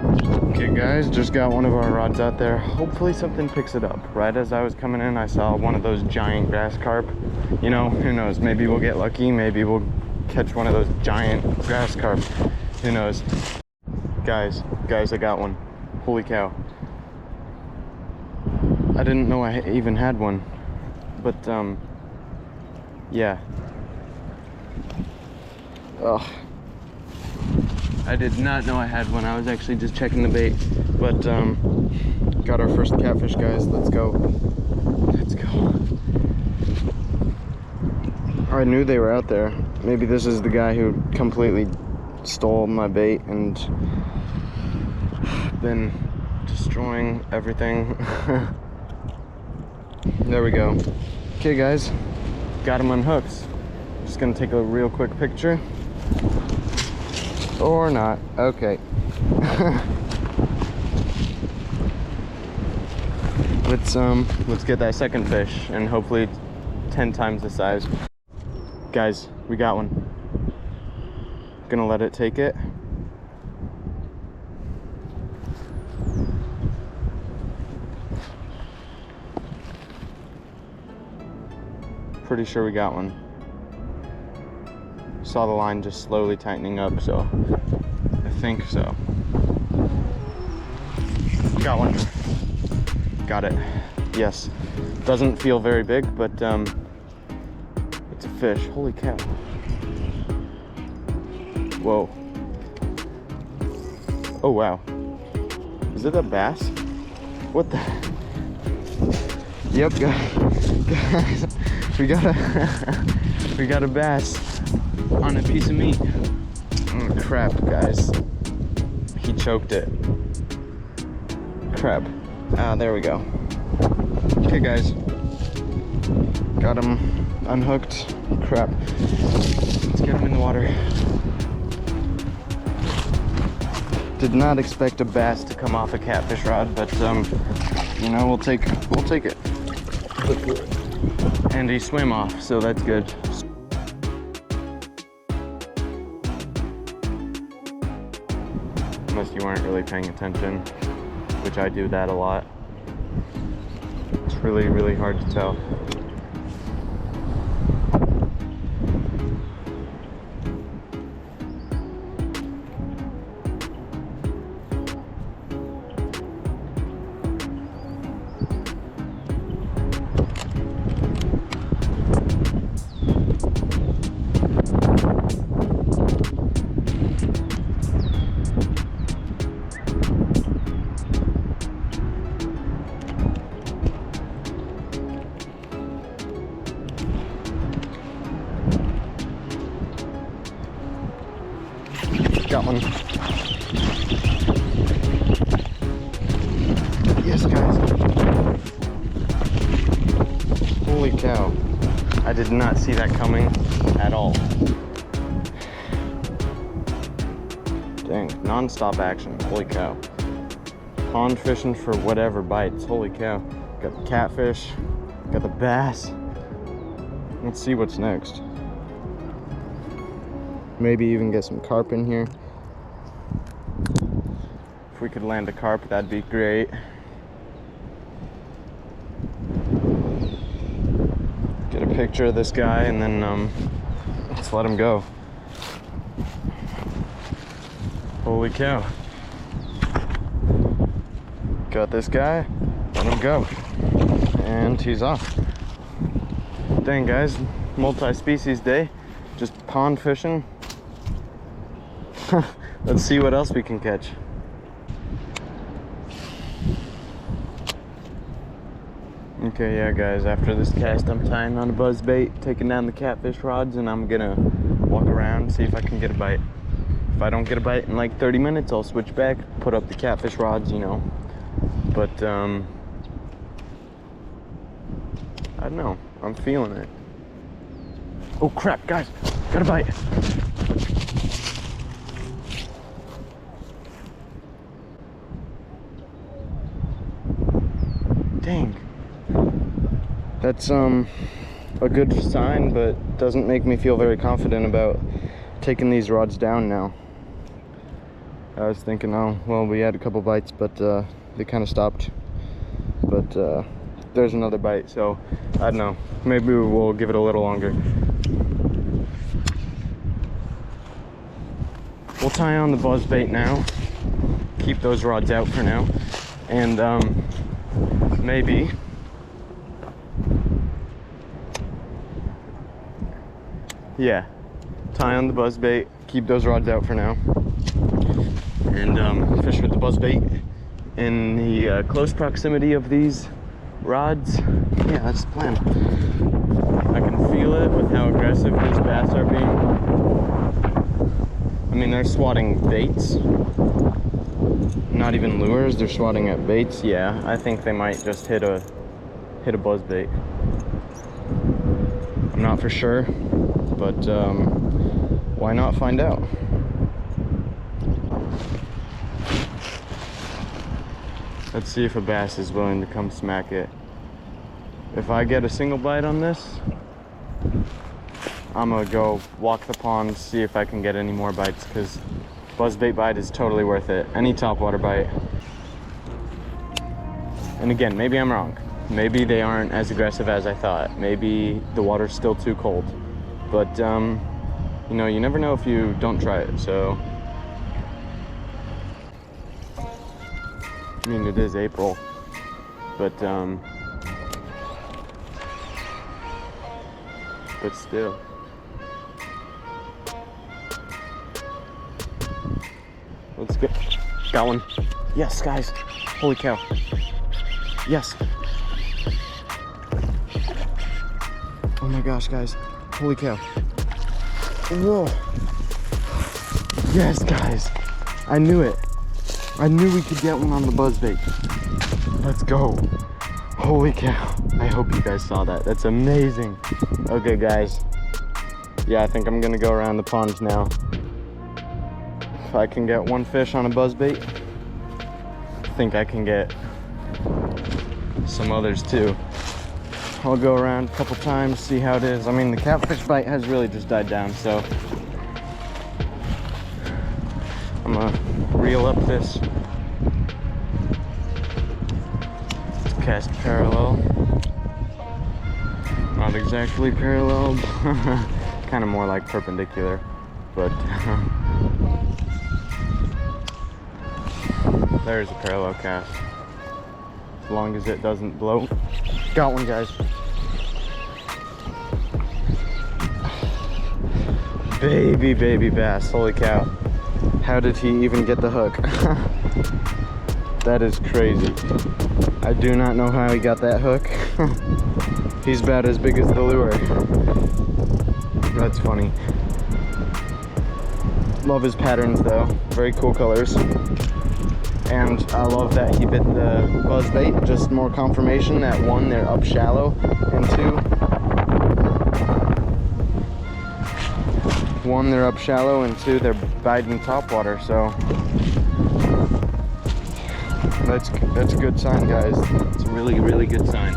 Okay guys, just got one of our rods out there. Hopefully something picks it up. Right as I was coming in, I saw one of those giant grass carp. You know, who knows, maybe we'll get lucky, maybe we'll catch one of those giant grass carp. Who knows? Guys, I got one. Holy cow. I didn't know I even had one. But, yeah. Ugh. I did not know I had one. I was actually just checking the bait. But, got our first catfish, guys. Let's go. Let's go. I knew they were out there. Maybe this is the guy who completely stole my bait and been destroying everything. There we go. Okay, guys. Got him unhooked. Just gonna take a real quick picture. Or not. Okay. Let's get that second fish and hopefully 10 times the size. Guys, we got one. Gonna let it take it. Pretty sure we got one. Saw the line just slowly tightening up, so I think so. Got one. Got it. Yes. Doesn't feel very big, but it's a fish. Holy cow. Whoa. Oh wow. Is it a bass? What the? Yep, guys. We got a bass on a piece of meat. Oh crap, guys. He choked it. Crap. Ah, there we go. Okay, guys. Got him unhooked. Crap. Let's get him in the water. Did not expect a bass to come off a catfish rod, but you know, we'll take it. And he swam off, so that's good. Unless you weren't really paying attention, which I do that a lot. It's really, really hard to tell. Got one. Yes, guys. Holy cow. I did not see that coming at all. Dang, non-stop action. Holy cow. Pond fishing for whatever bites. Holy cow. Got the catfish. Got the bass. Let's see what's next. Maybe even get some carp in here. If we could land a carp, that'd be great. Get a picture of this guy and then let's let him go. Holy cow. Got this guy, let him go. And he's off. Dang, guys, multi-species day. Just pond fishing. Let's see what else we can catch. Okay, yeah, guys, after this cast, I'm tying on a buzzbait, taking down the catfish rods, and I'm gonna walk around, see if I can get a bite. If I don't get a bite in like 30 minutes, I'll switch back, put up the catfish rods, you know. But, I don't know. I'm feeling it. Oh, crap, guys. Got a bite. Dang. That's a good sign, but doesn't make me feel very confident about taking these rods down now. I was thinking, oh, well, we had a couple bites, but they kind of stopped. But there's another bite, so I don't know. Maybe we'll give it a little longer. We'll tie on the buzzbait now. Keep those rods out for now. And maybe yeah, tie on the buzzbait, keep those rods out for now, and fish with the buzzbait in the close proximity of these rods. Yeah, that's the plan. I can feel it with how aggressive these bass are being. I mean, they're swatting baits, not even lures. They're swatting at baits. Yeah, I think they might just hit a buzzbait. I'm not for sure, but why not find out? Let's see if a bass is willing to come smack it. If I get a single bite on this, I'm gonna go walk the pond, see if I can get any more bites, because buzzbait bite is totally worth it. Any topwater bite. And again, maybe I'm wrong. Maybe they aren't as aggressive as I thought. Maybe the water's still too cold. But you know, you never know if you don't try it. So I mean, it is April, but still. Let's go. Got one. Yes, guys. Holy cow. Yes. Oh my gosh, guys. Holy cow. Whoa. Yes, guys. I knew it. I knew we could get one on the buzzbait. Let's go. Holy cow. I hope you guys saw that. That's amazing. Okay, guys. Yeah, I think I'm gonna go around the pond now. If I can get one fish on a buzzbait, I think I can get some others too. I'll go around a couple times, see how it is. I mean, the catfish bite has really just died down, so I'm gonna reel up this. Let's cast parallel. Not exactly parallel, kind of more like perpendicular, but there's a parallel cast. As long as it doesn't blow. Got one, guys. Baby bass. Holy cow. How did he even get the hook? That is crazy. I do not know how he got that hook. He's about as big as the lure. That's funny. Love his patterns though. Very cool colors. And I love that he bit the buzzbait. Just more confirmation that one, they're up shallow, and two, they're up shallow, and two, they're biting topwater. So that's a good sign, guys. It's a really good sign.